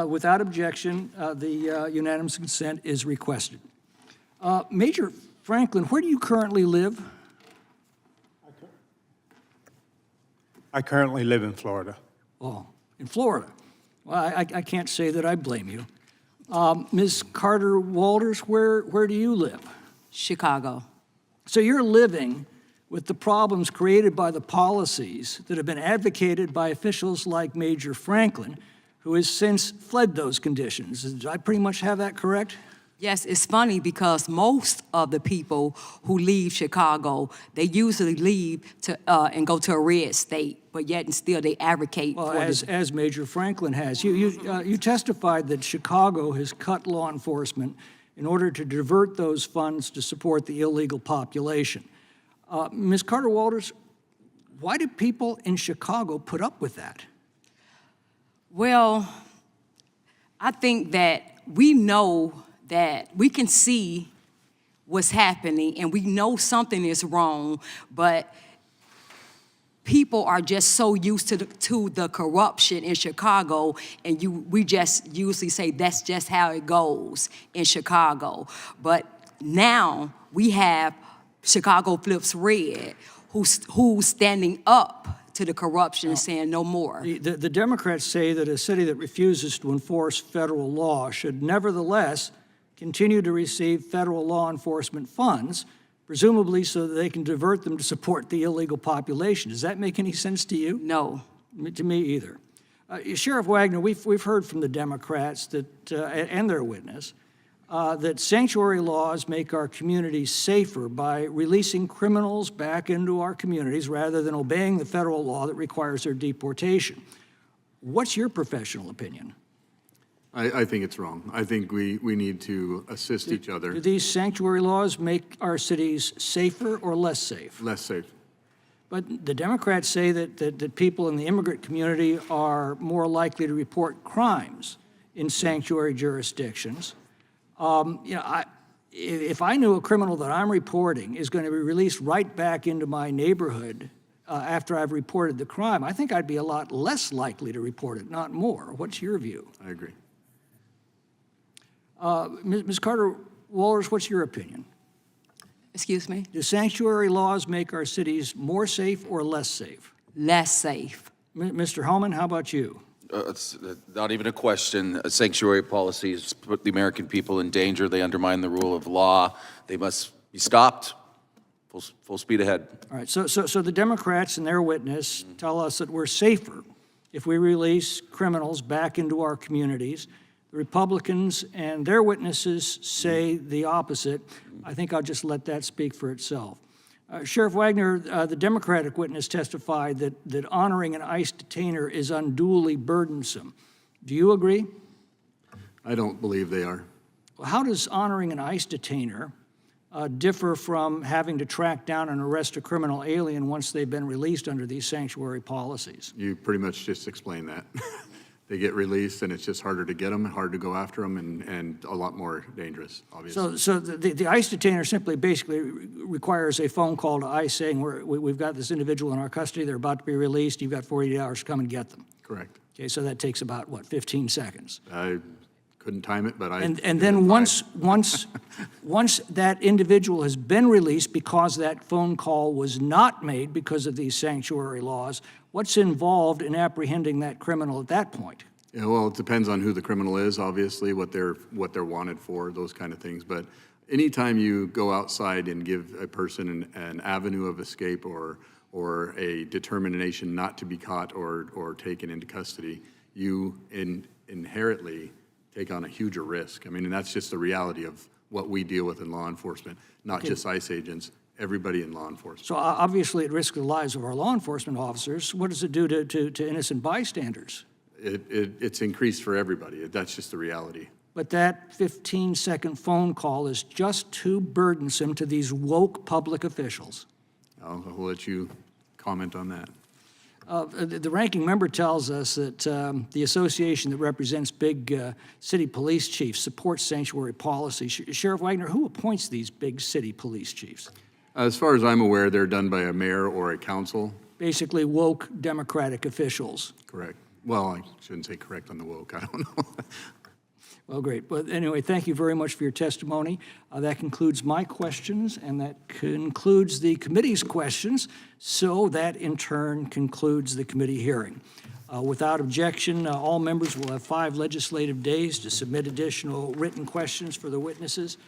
Without objection, the unanimous consent is requested. Major Franklin, where do you currently live? I currently live in Florida. Oh, in Florida. Well, I can't say that I blame you. Ms. Carter-Walters, where do you live? Chicago. So you're living with the problems created by the policies that have been advocated by officials like Major Franklin, who has since fled those conditions. Did I pretty much have that correct? Yes, it's funny because most of the people who leave Chicago, they usually leave to and go to a red state, but yet and still they advocate Well, for as Major Franklin has. You testified that Chicago has cut law enforcement in order to divert those funds to support the illegal population. Ms. Carter-Walters, why do people in Chicago put up with that? Well, I think that we know that we can see what's happening and we know something is wrong, but people are just so used to the corruption in Chicago, and we just usually say that's just how it goes in Chicago. But now we have Chicago Flips Red, who's standing up to the corruption and saying no more. The Democrats say that a city that refuses to enforce federal law should nevertheless continue to receive federal law enforcement funds, presumably so that they can divert them to support the illegal population. Does that make any sense to you? No. To me either. Sheriff Wagner, we've heard from the Democrats that, and their witness, that sanctuary laws make our communities safer by releasing criminals back into our communities rather than obeying the federal law that requires their deportation. What's your professional opinion? I think it's wrong. I think we need to assist each other. Do these sanctuary laws make our cities safer or less safe? Less safe. But the Democrats say that people in the immigrant community are more likely to report crimes in sanctuary jurisdictions. If I knew a criminal that I'm reporting is going to be released right back into my neighborhood after I've reported the crime, I think I'd be a lot less likely to report it, not more. What's your view? I agree. Ms. Carter-Walters, what's your opinion? Excuse me? Do sanctuary laws make our cities more safe or less safe? Less safe. Mr. Hellman, how about you? It's not even a question. Sanctuary policies put the American people in danger. They undermine the rule of law. They must be stopped. Full speed ahead. All right, so the Democrats and their witness tell us that we're safer if we release criminals back into our communities. The Republicans and their witnesses say the opposite. I think I'll just let that speak for itself. Sheriff Wagner, the Democratic witness testified that honoring an ICE detainer is unduly burdensome. Do you agree? I don't believe they are. Well, how does honoring an ICE detainer differ from having to track down and arrest a criminal alien once they've been released under these sanctuary policies? You pretty much just explained that. They get released, and it's just harder to get them, hard to go after them, and a lot more dangerous, obviously. So the ICE detainer simply basically requires a phone call to ICE saying, we've got this individual in our custody, they're about to be released, you've got 48 hours to come and get them. Correct. Okay, so that takes about, what, 15 seconds? I couldn't time it, but I... And then once that individual has been released because that phone call was not made because of these sanctuary laws, what's involved in apprehending that criminal at that point? Yeah, well, it depends on who the criminal is, obviously, what they're wanted for, those kind of things. But anytime you go outside and give a person an avenue of escape or a determination not to be caught or taken into custody, you inherently take on a huger risk. I mean, and that's just the reality of what we deal with in law enforcement, not just ICE agents, everybody in law enforcement. So obviously at risk of the lives of our law enforcement officers, what does it do to innocent bystanders? It's increased for everybody. That's just the reality. But that 15-second phone call is just too burdensome to these woke public officials. I'll let you comment on that. The ranking member tells us that the association that represents big city police chiefs supports sanctuary policy. Sheriff Wagner, who appoints these big city police chiefs? As far as I'm aware, they're done by a mayor or a council. Basically woke Democratic officials. Correct. Well, I shouldn't say correct on the woke, I don't know. Well, great. But anyway, thank you very much for your testimony. That concludes my questions, and that concludes the committee's questions. So that, in turn, concludes the committee hearing. Without objection, all members will have 5 legislative days to submit additional written questions for the witnesses.